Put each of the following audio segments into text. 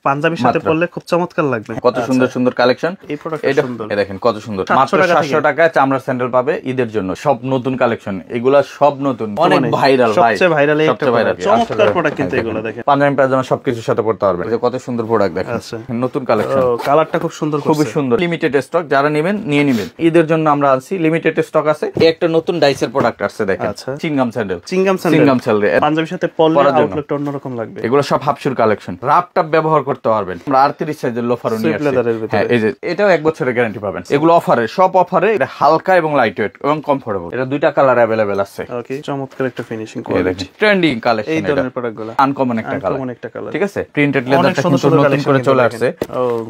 পাঞ্জাবির সাথে পরলে খুব চমৎকার লাগবে। কত সুন্দর সুন্দর কালেকশন। এই প্রোডাক্টটা সুন্দর, এই দেখেন কত সুন্দর। মাত্র 700 টাকায় চামড়া স্যান্ডেল পাবে ঈদের জন্য। সব নতুন কালেকশন, এগুলা সব নতুন, অনেক ভাইরাল ভাই, সবচেয়ে ভাইরাল এই একটা ভাইরাল চমৎকার প্রোডাক্ট কিন্তু এগুলো দেখেন। পাঞ্জাবি পায়জামা সবকিছুর সাথে পড়তে পারবেন। কত সুন্দর প্রোডাক্ট দেখেন, নতুন কালেকশন, কালারটা খুব সুন্দর, খুবই সুন্দর। লিমিটেড স্টক, যারা নেবেন নিয়ে নেবেন। ঈদের জন্য আমরা আনছি, লিমিটেড স্টক আছে। একটা নতুন ডাইসের প্রোডাক্ট আছে দেখেন, চিংগাম স্যান্ডেল। চিংগাম স্যান্ডেল পাঞ্জাবির সাথে পরলে আউটলুকটা অন্যরকম লাগবে। এগুলো সব হাফশুর কালেকশন, রাপ টাপ ব্যবহার করতে পারবেন। আমরা 38 সাইজের লোফারও নিয়ে আসছি। হ্যাঁ, এই যে এটাও 1 বছরের গ্যারান্টি পাবেন। এগুলো অফারে, সব অফারে। এটা হালকা এবং লাইট ওয়েট এবং কমফোর্টেবল। এটা দুইটা কালার अवेलेबल আছে। ওকে, চমৎকার একটা ফিনিশিং কোয়ালিটি, ট্রেন্ডিং কালেকশন। এই ধরনের প্রোডাক্টগুলো আনকমন একটা কালার, ঠিক আছে। প্রিন্টেড লেদারটা কিন্তু নতুন করে চলে আসছে।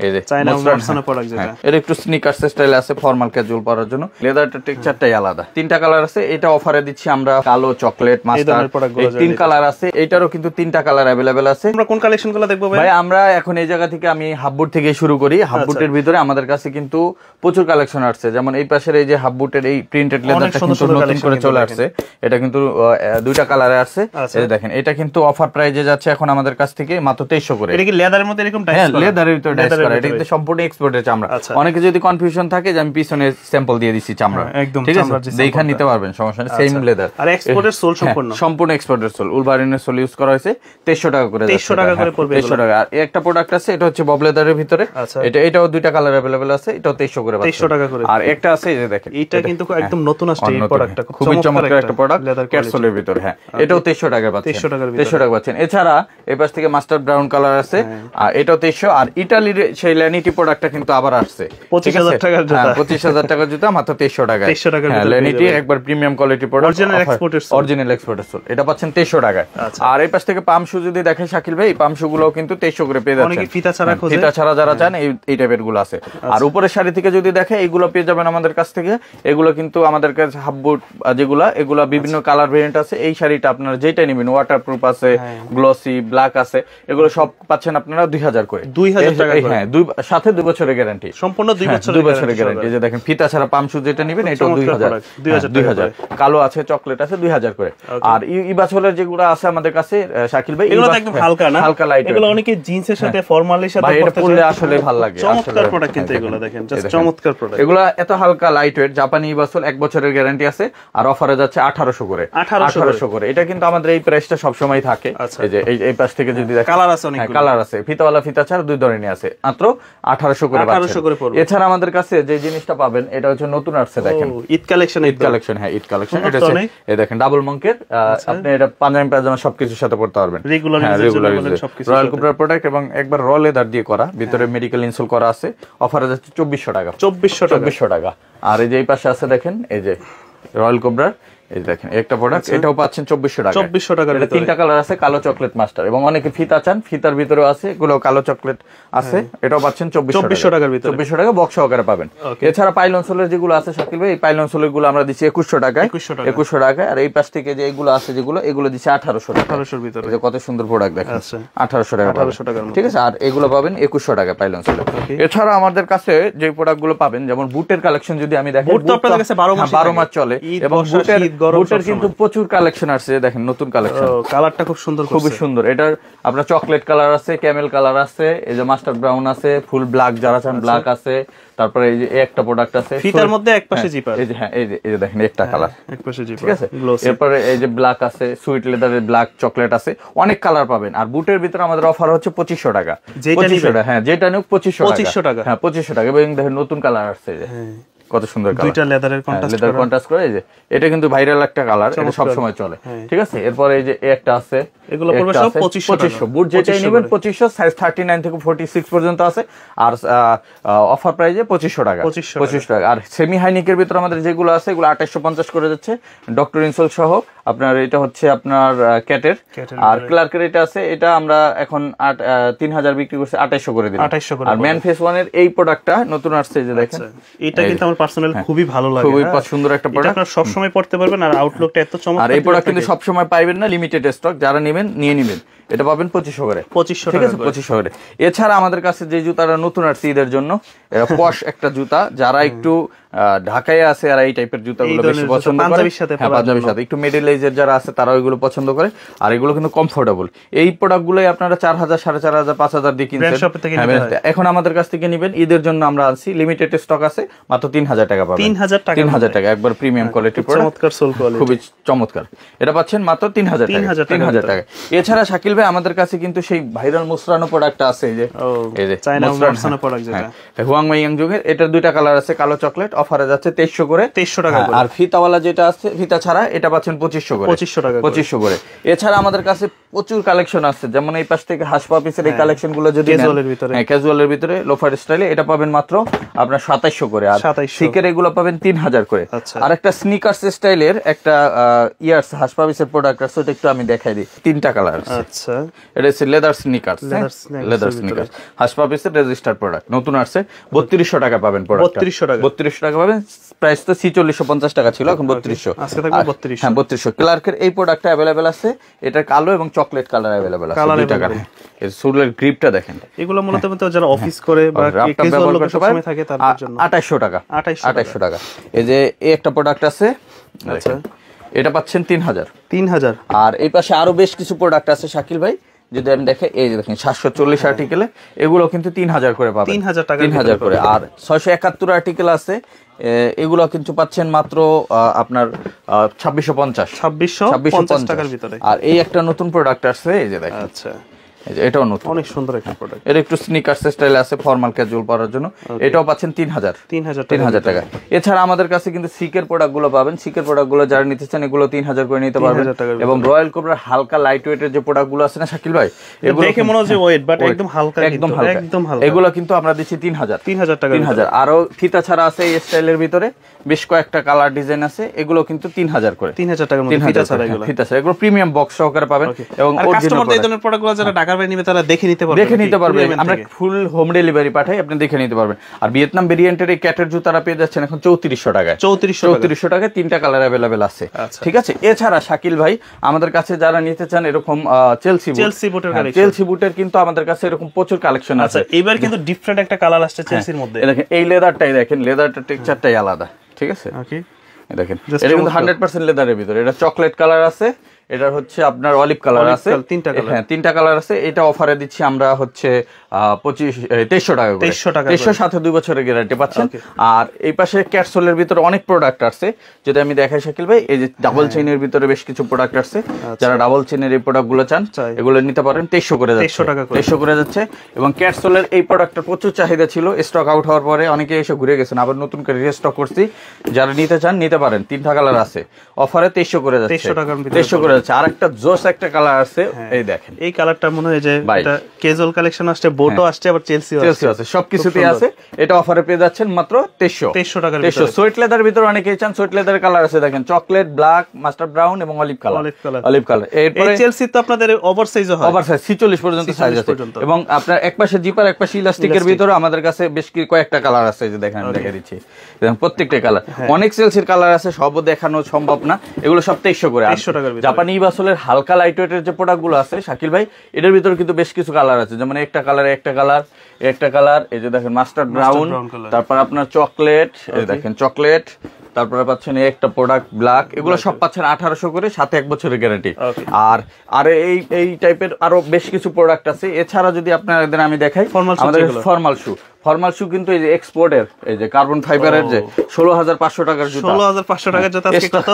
এই যে চায়না ভার্সনের প্রোডাক্ট যেটা, এর একটু স্নিকার স্টাইল আছে, ফর্মাল ক্যাজুয়াল পরার জন্য। লেদারটা টেক্সচারটাই আলাদা। 3টা কালার আছে। এটা অফারে দিচ্ছি আমরা, কালো, চকলেট, মাস্টার্ড, এই 3 কালার আছে। এটারও কিন্তু 3টা কালার अवेलेबल আছে। আমরা কোন কালেকশনগুলো দেখবো ভাই? আমরা এখন এই জায়গা থেকে, আমি হাফবুট থেকে শুরু করি। হাফবুটের ভিতরে আমাদের কাছে কিন্তু প্রচুর কালেকশন আসছে। যেমন এই পাশের এই যে হাফবুটের এই প্রিন্টেড লেদারটা কিন্তু নতুন করে চলে আসছে। এটা কিন্তু 2টা কালারে আসছে। এই দেখেন, এটা কিন্তু অফার প্রাইজে যাচ্ছে এখন আমাদের কাছ থেকে মাত্র 2300 করে। এটা কি লেদারের মধ্যে এরকম ডাইস করা? লেদারের ভিতরে ডাইস করা। এটা কিন্তু সম্পূর্ণ এক্সপোর্টের চামড়া। অনেকে যদি কনফিউশন থাকে যে আমি পিছনে স্যাম্পল দিয়ে দিচ্ছি চামড়া, ঠিক আছে, দেখে নিতে পারবেন, সমস্যা নেই। সেম লেদার আর এক্সপোর্টের সোল সম্পূর্ণ এক্সপোর্টের সোল, উলভারিনের সোল ইউজ করা হয়েছে। 2300 টাকা করে, 2300 টাকা করে পড়বে। 2300 টাকা। আর একটা প্রোডাক্ট আছে, এটা হচ্ছে বব লেদারের ভিতরে। এটাও 2টা কালার अवेलेबल আছে। এটাও 2300 করে, 2300 টাকা করে। আর একটা আছে এই যে দেখেন, এটা কিন্তু একদম নতুন আসছে এই প্রোডাক্টটা, খুবই চমৎকার একটা প্রোডাক্ট, ক্যাটসোলের ভিতরে। হ্যাঁ, এটাও 2300 টাকা পাচ্ছেন। 2300 টাকা পাচ্ছেন। এছাড়া এই পাশ থেকে মাস্টার ব্রাউন কালার আছে, আর এটাও 2300। আর ইতালির সেই ল্যানিটি প্রোডাক্টটা কিন্তু আবার আসছে 25000 টাকার জুতা। 25000 টাকার জুতা মাত্র 2300 টাকায়। 2300 টাকার ভিতরে ল্যানিটি একবার প্রিমিয়াম কোয়ালিটি প্রোডাক্ট, অরিজিনাল এক্সপোর্টের সোল। এটা পাচ্ছেন 2300 টাকায়। আর এই পাশ থেকে পাম শু যদি দেখেন শাকিল ভাই, পাম শু গুলো কিন্তু 2300 করে পেয়ে যাচ্ছেন। অনেকে ফিতা ছাড়া খোঁজে, ফিতা ছাড়া যারা চান এই টাইপের গুলো আছে। আর উপরের শাড়ি থেকে যদি দেখে, এগুলো পেয়ে যাবেন আমাদের কাছ থেকে। এগুলো কিন্তু আমাদের কাছে হাফবুট যেগুলা, এগুলা বিভিন্ন কালার ভেরিয়েন্ট আছে। এই শাড়িটা আপনারা যেটা নেবেন, ওয়াটারপ্রুফ আছে, গ্লসি, ব্ল্যাক আছে, এগুলো সব পাচ্ছেন আপনারা 2000 করে। 2000 টাকা করে। হ্যাঁ, সাথে 2 বছরের গ্যারান্টি, সম্পূর্ণ 2 বছরের গ্যারান্টি। এই যে দেখেন, ফিতা ছাড়া পাম শু যেটা নেবেন, এটাও 2000। কালো আছে, চকলেট আছে, 2000 করে। আর ইবাছলের যেগুলো আছে আমাদের কাছে শাকিল ভাই, এগুলো একদম হালকা না, হালকা লাইট। এগুলো অনেকে জিন্সের সাথে, ফর্মালের সাথে পরতে পরলে আসলে ভালো লাগে। চমৎকার প্রোডাক্ট কিন্তু এগুলো দেখেন, জাস্ট চমৎকার প্রোডাক্ট। এগুলো এত হালকা লাইট ওয়েট, জাপানি ইবাছল 1 বছরের গ্যারান্টি আছে। আর অফারে যাচ্ছে 1800 করে। 1800 করে। এটা কিন্তু আমাদের এই প্রাইসটা সব সময় থাকে। এই যে এই পাশ থেকে যদি দেখেন, কালার আছে, অনেক কালার আছে, ফিতাওয়ালা, ফিতা ছাড়া 2 ধরনের আছে। মাত্র 1800 করে পাচ্ছেন। এছাড়া আমাদের কাছে যে জিনিসটা পাবেন, এটা হচ্ছে নতুন আসছে দেখেন, ঈদ কালেকশন। হ্যাঁ, ঈদ কালেকশন। এটা হচ্ছে এই দেখেন, ডাবল মঙ্কের। আপনি এটা পাঞ্জাবি পায়জামা সবকিছুর সাথে পড়তে পারবেন। রেগুলার রয়্যাল কোবরা প্রোডাক্ট এবং একবার র লেদার দিয়ে করা, ভিতরে মেডিকেল ইনসোল করা আছে। অফারে যাচ্ছে 2400 টাকা। 2400 টাকা। আর এই যে এই পাশে আছে দেখেন, এই যে রয়্যাল কোবরার, এই দেখেন একটা প্রোডাক্ট, এটাও পাচ্ছেন 2400 টাকা। 2400 টাকার ভিতরে 3টা কালার আছে, কালো, চকলেট, মাস্টার। এবং অনেকে ফিতা চান, ফিতার ভিতরেও আছে, এগুলো কালো চকলেট আছে। এটাও পাচ্ছেন 2400 টাকার ভিতরে। 2400 টাকা বক্স সহকারে পাবেন। এছাড়া পাইলন সোলের যেগুলো আছে শাকিল ভাই, এই পাইলন সোলের গুলো আমরা দিচ্ছি 2100 টাকায়। 2100 টাকায়। আর এই পাশ থেকে যে এগুলো আছে যেগুলো, এগুলো দিচ্ছি 1800 টাকা। 1800 এর ভিতরে। কত সুন্দর প্রোডাক্ট দেখেন, 1800 টাকা, 1800 টাকার, ঠিক আছে। আর এগুলো পাবেন 2100 টাকা পাইলন সোলের। এছাড়া আমাদের কাছে যে প্রোডাক্ট গুলো পাবেন, যেমন বুটের কালেকশন যদি আমি দেখি, বুট তো আপনাদের কাছে 12 মাস চলে। এবং বুটের কিন্তু প্রচুর কালেকশন আছে। দেখেন নতুন কালেকশন, কালারটা খুব সুন্দর, খুবই সুন্দর। এটার আপনার চকলেট কালার আছে, ক্যামেল কালার আছে, এই যে মাস্টার ব্রাউন আছে, ফুল ব্ল্যাক যারা চান ব্ল্যাক আছে। তারপরে এই যে একটা প্রোডাক্ট আছে, ফিতার মধ্যে একপাশে জিপার। এই যে হ্যাঁ, এই যে দেখেন একটা কালার, একপাশে জিপার, ঠিক আছে। এরপরে এই যে ব্ল্যাক আছে, সুইট লেদারের ব্ল্যাক, চকলেট আছে, অনেক কালার পাবেন। আর বুটের ভিতরে আমাদের অফার হচ্ছে 2500 টাকা। 2500 টাকা, হ্যাঁ, যেটা নিউ 2500 টাকা। হ্যাঁ, 2500 টাকা। এবং দেখেন নতুন কালার আসছে, কত সুন্দর কালার, দুইটা লেদারের কন্ট্রাস্ট করে। এই যে এটা কিন্তু ভাইরাল একটা কালার, এটা সব সময় চলে, ঠিক আছে। এরপরে এই যে একটা আছে, এগুলো পড়বে সব 2500। বুট যেটাই নেবেন 2500, সাইজ 39 থেকে 46 পর্যন্ত আছে। আর অফার প্রাইসে 2500 টাকা। 2500 টাকা। আর সেমি হাইনিকের ভিতরে আমাদের যেগুলো আছে, এগুলো 2850 করে যাচ্ছে, ডক্টর ইনসোল সহ। আপনার এটা হচ্ছে আপনার ক্যাটের। আর ক্লার্কের এটা আছে, এটা আমরা এখন 3000 বিক্রি করছি, 2800 করে দিলাম। আর ম্যান ফেস ওয়ানের এই প্রোডাক্টটা নতুন আসছে, যে দেখেন, এটা কিন্তু আমার পার্সোনাল খুবই ভালো লাগে, খুবই সুন্দর একটা প্রোডাক্ট। আপনারা সব সময় পড়তে পারবেন। আর আউটলুকটা এত চমৎকার। আর এই প্রোডাক্ট কিন্তু সব সময় পাইবেন না, লিমিটেড স্টক, যারা নেবেন নিয়ে নেবেন। এটা পাবেন 2500 করে, 2500 ঠিক আছে, 2500 করে। এছাড়া আমাদের কাছে যে জুতাটা নতুন আসছে ঈদের জন্য, এটা পশ একটা জুতা, যারা একটু ঢাকায় আছে আর এই টাইপের জুতাগুলো বেশি পছন্দ করে, পাঞ্জাবির সাথে একটু মিডল এজের যারা আছে তারা ওইগুলো পছন্দ করে, আর এগুলো কিন্তু কমফোর্টেবল। এই প্রোডাক্টগুলোই আপনারা 4000, 4500, 5000 দিয়ে কিনছেন, এখন আমাদের কাছ থেকে নেবেন। ঈদের জন্য আমরা আনছি, লিমিটেড স্টক আছে, মাত্র 3000 টাকা পাবেন। 3000 টাকা, একবার প্রিমিয়াম কোয়ালিটি প্রোডাক্ট, চমৎকার সোল কোয়ালিটি, খুবই চমৎকার। এটা পাচ্ছেন মাত্র 3000 টাকা। এছাড়া শাকিল ভাই আমাদের কাছে কিন্তু সেই ভাইরাল মুসরানো প্রোডাক্ট আছে, এই যে চায়না মুসরানো প্রোডাক্ট, যেটা হুয়াংওয়ে ইয়াংজুংয়ের, এটার দুইটা কালার আছে, কালো চকলেট, অফারে যাচ্ছে 2300 করে, 2300 টাকা। আর ফিতাওয়ালা যেটা আছে, ফিতা ছাড়া, এটা পাচ্ছেন 2500 করে, 2500 করে। এছাড়া আমাদের কাছে প্রচুর কালেকশন আছে, যেমন এই পাশ থেকে হাসপা পিসের এই কালেকশন গুলো যদি ক্যাজুয়ালের ভিতরে লোফার স্টাইলে, এটা পাবেন মাত্র আপনার 2700 করে, আর সিকের এগুলো পাবেন 3000 করে। আর একটা স্নিকার্স স্টাইলের একটা ইয়ার্স হাসপা পিসের প্রোডাক্ট আছে, ওটা একটু আমি দেখাই দিই। 3টা কালার আছে। আচ্ছা, এটা হচ্ছে লেদার স্নিকার্স, লেদার স্নিকার্স হাসপা পিসের রেজিস্টার্ড প্রোডাক্ট, নতুন আসছে। 3200 টাকা পাবেন প্রোডাক্ট, 3200 টাকা পাবেন। প্রাইস তো 4650 টাকা ছিল, এখন 3200, আজকে থাকবে 3200। হ্যাঁ 3200। ক্লার্কের এই প্রোডাক্টটা अवेलेबल আছে, এটা কালো এবং চকলেট কালার अवेलेबल আছে, দুইটা কালার। এর সোলের গ্রিপটা দেখেন, এগুলো মূলত যারা অফিস করে বা ক্যাজুয়াল লোকের সময় থাকে তাদের জন্য 2800 টাকা, 2800 টাকা। এই যে এই একটা প্রোডাক্ট আছে, আচ্ছা, এটা পাচ্ছেন 3000। আর এই পাশে আরো বেশ কিছু প্রোডাক্ট আছে শাকিল ভাই, যদি আমি দেখে, এই যে দেখেন 740 আর্টিকেলে, এগুলো কিন্তু 3000 করে পাবেন, 3000 করে। আর 671 আর্টিকেল আছে, এগুলো কিন্তু পাচ্ছেন মাত্র আপনার 2650 টাকার ভিতরে। আর এই একটা নতুন প্রোডাক্ট আসছে, এই যে দেখেন, আচ্ছা, এটাও নতুন, অনেক সুন্দর একটা প্রোডাক্ট। এটা একটু স্নিকার্স স্টাইল আছে, ফর্মাল ক্যাজুয়াল পরার জন্য, এটাও পাচ্ছেন 3000 টাকা। এছাড়া আমাদের কাছে কিন্তু সিকের প্রোডাক্ট গুলো পাবেন, সিকের প্রোডাক্ট গুলো যারা নিতে চান এগুলো 3000 করে নিতে পারবেন। এবং রয়্যাল কোবরার হালকা লাইট ওয়েটের যে প্রোডাক্ট গুলো আছে না শাকিল ভাই, এগুলো দেখে মনে হচ্ছে ওয়েট, বাট একদম হালকা, একদম হালকা, এগুলো কিন্তু আমরা দিচ্ছি 3000 টাকা। আরো ফিতা ছাড়া আছে এই স্টাইলের ভিতরে, বেশ কয়েকটা কালার ডিজাইন আছে, এগুলো কিন্তু 3000 করে, 3000 টাকার মধ্যে ফিতা ছাড়া। এগুলো প্রিমিয়াম বক্স সহকারে পাবেন। এবং কাস্টমারদের এই ধরনের প্রোডাক্টগুলো যারা ঢাকার বাইরে নিবে তারা দেখে নিতে পারবে, আমরা ফুল হোম ডেলিভারি পাঠাই, আপনি দেখে নিতে পারবেন। আর ভিয়েতনাম ভেরিয়েন্টের এই ক্যাটের জুতারা পেয়ে যাচ্ছেন এখন 3400 টাকায়, 3400 টাকায় 3টা কালার अवेलेबल আছে, ঠিক আছে। এছাড়া শাকিল ভাই আমাদের কাছে যারা নিতে চান এরকম চেলসি বুটের কিন্তু আমাদের কাছে এরকম প্রচুর কালেকশন আছে। এবার কিন্তু ডিফারেন্ট একটা কালার আসছে চেলসির মধ্যে, দেখেন এই লেদারটাই দেখেন, লেদারটা টেক্সচারটাই আলাদা, ঠিক আছে। দেখেন এটা কিন্তু 100% লেদারের ভিতরে, এটা চকলেট কালার আছে, এটা হচ্ছে আপনার অলিভ কালার আছে, 3টা কালার আছে। এটা অফারে দিচ্ছি আমরা হচ্ছে 2300 টাকা করে, 2300 সাথে 2 বছরের গ্যারান্টি পাচ্ছেন। আর এই পাশে ক্যাটসোলের ভিতরে অনেক প্রোডাক্ট আছে, যদি আমি দেখাই শাকিল ভাই, এই যে ডাবল চেইনের ভিতরে বেশ কিছু প্রোডাক্ট আছে, যারা ডাবল চেইনের এই প্রোডাক্ট গুলো চান এগুলো নিতে পারেন। 2300 করে যাচ্ছে, 2300 করে যাচ্ছে। এবং ক্যাটসোলের এই প্রোডাক্টটা প্রচুর চাহিদা ছিল, স্টক আউট হওয়ার পরে অনেকে এসে ঘুরে গেছেন, আবার নতুন করে রিস্টক করছি, যারা নিতে চান নিতে পারেন। 3টা কালার আছে, অফারে 2300 করে যাচ্ছে, 2300 করে যাচ্ছে। আর একটা জোস একটা কালার আছে, এই দেখেন, এই কালারটা মনে হয় যে এটা ক্যাজুয়াল কালেকশন আসছে, বোটো আসছে, আবার চেলসি আছে, সবকিছুতেই আছে। এটা অফারে পেয়ে যাচ্ছেন মাত্র 2300 টাকা। সুইট লেদার ভিতরে অনেকেই চান, সুইট লেদার কালার আছে, দেখেন চকলেট, ব্ল্যাক, মাস্টার্ড ব্রাউন এবং অলিভ কালার। এরপরে চেলসি তো আপনাদের ওভারসাইজও হয়, ওভারসাইজ 46 পর্যন্ত সাইজ আছে। এবং আপনার একপাশে জিপার একপাশে ইলাস্টিকের ভিতরে আমাদের কাছে বেশ কয়েকটা কালার আছে, যে দেখেন আমি দেখিয়ে দিচ্ছি, দেখেন প্রত্যেকটা কালার, অনেক চেলসির কালার আছে, সবও দেখানো সম্ভব না, এগুলো সব 2300 করে। জাপানি বাসলের হালকা লাইট ওয়েটের যে প্রোডাক্ট গুলো আছে শাকিল ভাই, এটার ভিতরে কিন্তু বেশ কিছু কালার আছে, যেমন একটা কালার, এই যে দেখেন মাস্টার্ড ব্রাউন, তারপর আপনার চকলেট, এই দেখেন চকলেট, তারপরে পাচ্ছেন একটা প্রোডাক্ট ব্ল্যাক, এগুলো সব পাচ্ছেন 1800 করে, সাথে 1 বছরের গ্যারান্টি। আর এই টাইপের আরো বেশ কিছু প্রোডাক্ট আছে। এছাড়া যদি আপনাদের আমি দেখাই, আমাদের ফর্মাল শু কিন্তু এই যে এক্সপোর্টের, এই যে কার্বন ফাইবারের যে 16500 টাকার জুতা, 16500 টাকার জুতা আজকে কত?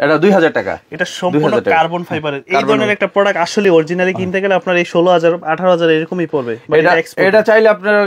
এটা 2000 টাকা। এটা সম্পূর্ণ কার্বন ফাইবারের। এই ধরনের একটা প্রোডাক্ট আসলে অরিজিনালি কিনতে গেলে আপনার এই 16000 18000 এরকমই পড়বে। এটা চাইলে আপনারা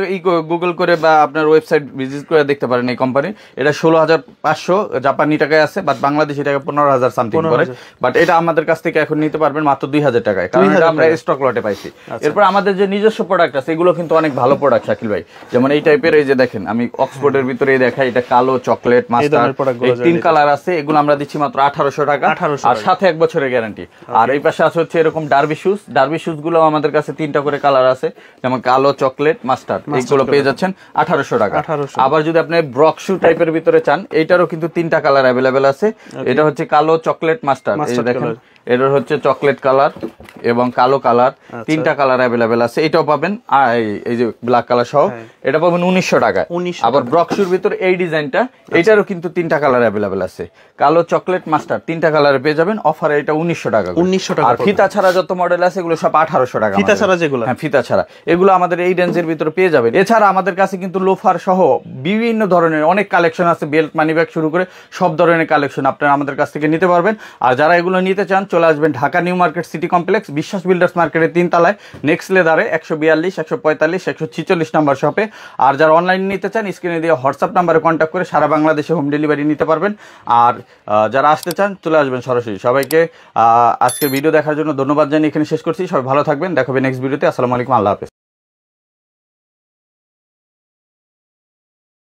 গুগল করে বা আপনার ওয়েবসাইট ভিজিট করে দেখতে পারেন এই কোম্পানি। এটা 16500 জাপানি টাকায় আছে, বাট বাংলাদেশি টাকা 15000 সামথিং করে। বাট এটা আমাদের কাছ থেকে এখন নিতে পারবেন মাত্র 2000 টাকায়, কারণ এটা আমরা স্টক লটে পাইছি। এরপর আমাদের যে নিজস্ব প্রোডাক্ট আছে এগুলো কিন্তু অনেক ভালো প্রোডাক্ট শাকিল ভাই, যেমন এই টাইপের, এই যে দেখেন আমি অক্সফোর্ডের ভিতরে দেখাই, এটা কালো, চকলেট, মাস্টার্ড, এই 3 কালার আছে, এগুলো আমরা দিচ্ছি মাত্র 1800 টাকা, আর সাথে 1 বছরের গ্যারান্টি। আর এই পাশে আছে হচ্ছে এরকম ডার্বি শুজ গুলো আমাদের কাছে 3টা করে কালার আছে, যেমন কালো, চকলেট, মাস্টার্ড, এইগুলো পেয়ে যাচ্ছেন 1800 টাকা। আবার যদি আপনি ব্রক শু টাইপের ভিতরে চান, এইটারও কিন্তু 3টা কালার अवेलेबल আছে, এটা হচ্ছে কালো, চকলেট, মাস্টার্ড, এই যে দেখেন এটার হচ্ছে চকলেট কালার এবং কালো কালার, তিনটা কালার অ্যাভেলেবেল আছে। এটাও পাবেন এই যে ব্ল্যাক কালার সহ, এটা পাবেন 1900 টাকায়। আবার ব্রকশুর ভিতর এই ডিজাইনটা, এটারও কিন্তু তিনটা কালার অ্যাভেলেবেল আছে, কালো, চকলেট, মাস্টার্ড, তিনটা কালারে পেয়ে যাবেন। অফারে এটা 1900 টাকা। 1900 টাকা। আর ফিতা ছাড়া যত মডেল আছে এগুলো সব 1800 টাকা। ফিতা ছাড়া যেগুলো, হ্যাঁ ফিতা ছাড়া, এগুলো আমাদের এই রেঞ্জের ভিতরে পেয়ে যাবেন। এছাড়া আমাদের কাছে কিন্তু লোফার সহ বিভিন্ন ধরনের অনেক কালেকশন আছে, বেল্ট, মানি ব্যাগ শুরু করে সব ধরনের কালেকশন আপনারা আমাদের কাছ থেকে নিতে পারবেন। আর যারা এগুলো নিতে চান চলে আসবেন Dhaka new market city complex, বিশ্বাস বিল্ডার্স মার্কেটের 3 তলায় নেক্সট লেদারে 142, 145, 146 নাম্বার শপে। আর যারা অনলাইন নিতে চান স্ক্রিনে দিয়ে হোয়াটসঅ্যাপ নাম্বারে কন্ট্যাক্ট করে সারা বাংলাদেশে হোম ডেলিভারি নিতে পারবেন। আর যারা আসতে চান চলে আসবেন সরাসরি। সবাইকে আজকের ভিডিও দেখার জন্য ধন্যবাদ জানিয়ে এখানে শেষ করছি। সবাই ভালো থাকবেন, দেখাবে নেক্সট ভিডিওতে। আসসালামু আলাইকুম, আল্লাহ হাফেজ।